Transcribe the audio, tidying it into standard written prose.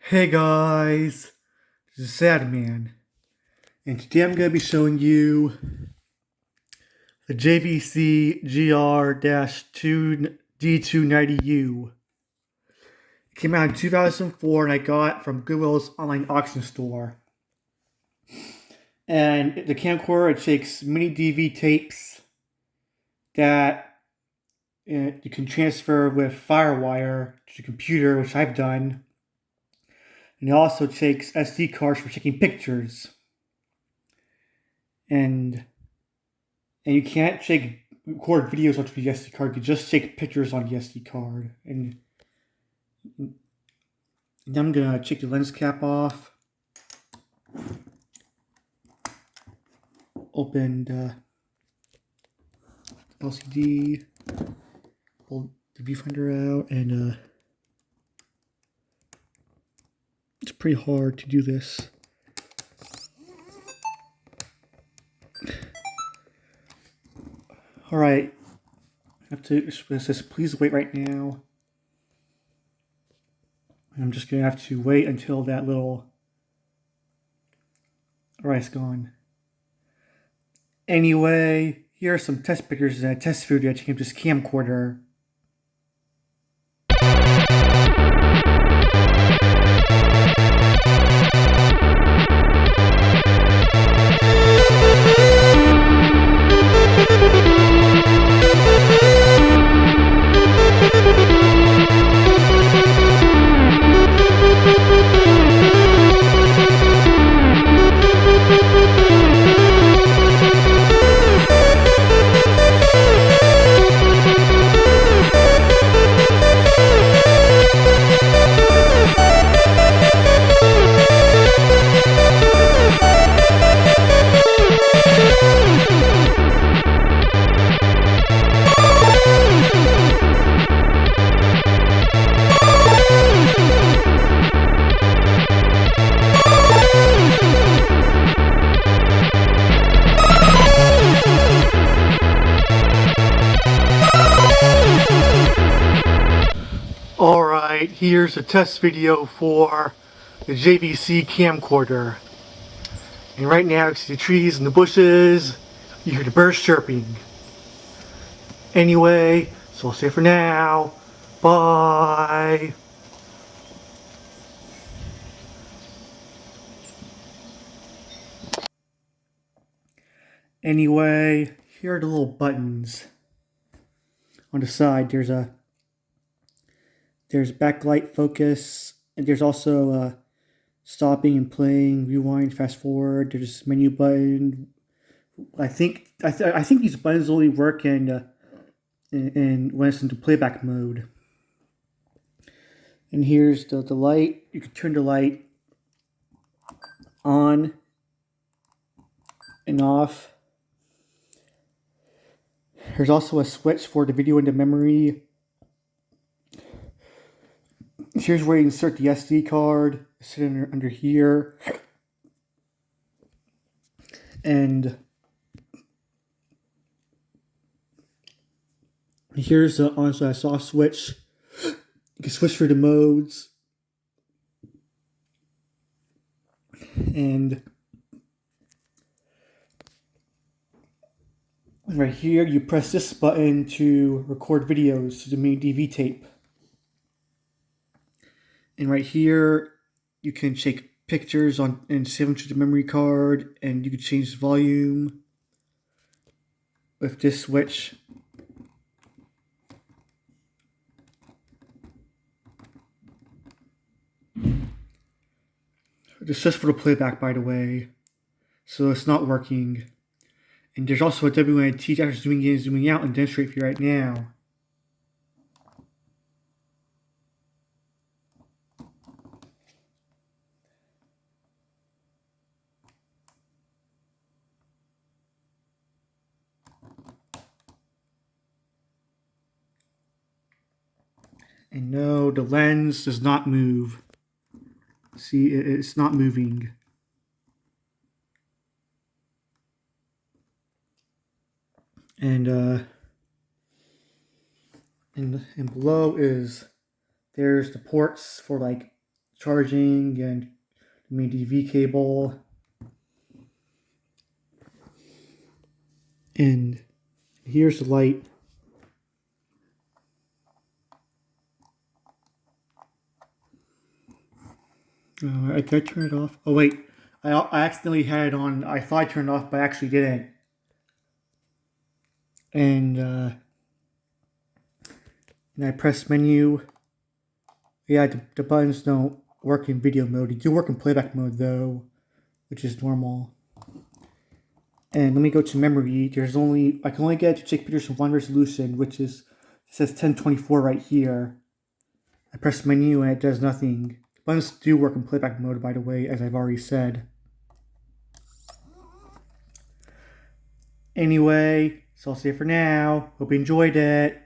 Hey guys, this is Sad Man, and today I'm going to be showing you the JVC GR-D290U. It came out in 2004 and I got it from Goodwill's online auction store. And the camcorder, it takes MiniDV tapes that you can transfer with FireWire to your computer, which I've done. And it also takes SD cards for taking pictures. And you can't record videos onto the SD card. You just take pictures on the SD card. And I'm gonna take the lens cap off. Open the LCD. Pull the viewfinder out, and it's pretty hard to do this. Alright, I have to, it says please wait right now. And I'm just gonna have to wait until that little, alright, it's gone. Anyway, here are some test pictures and a test video I taken with this camcorder. Alright, here's a test video for the JVC camcorder. And right now you see the trees and the bushes, you hear the birds chirping. Anyway, so I'll say for now, bye! Anyway, here are the little buttons. On the side, there's backlight focus, and there's also stopping and playing, rewind, fast forward. There's menu button. I think these buttons only work in when it's into playback mode. And here's the light. You can turn the light on and off. There's also a switch for the video into memory. Here's where you insert the SD card. It's under here. And here's also a soft switch. You can switch through the modes. And right here, you press this button to record videos to the MiniDV tape. And right here, you can take pictures and save them to the memory card, and you can change the volume with this switch. It's just for the playback, by the way, so it's not working. And there's also a WNT after zooming in and zooming out and demonstrate for you right now. And no, the lens does not move. See, it's not moving. And below there's the ports for like charging and MiniDV cable. And here's the light. I did turn it off. Oh wait, I accidentally had it on. I thought I turned it off, but I actually didn't. And I press menu. Yeah, the buttons don't work in video mode. They do work in playback mode though, which is normal. And let me go to memory. I can only get to take pictures from one resolution, which is, it says 1024 right here. I press menu and it does nothing. The buttons do work in playback mode, by the way, as I've already said. Anyway, so I'll say it for now. Hope you enjoyed it.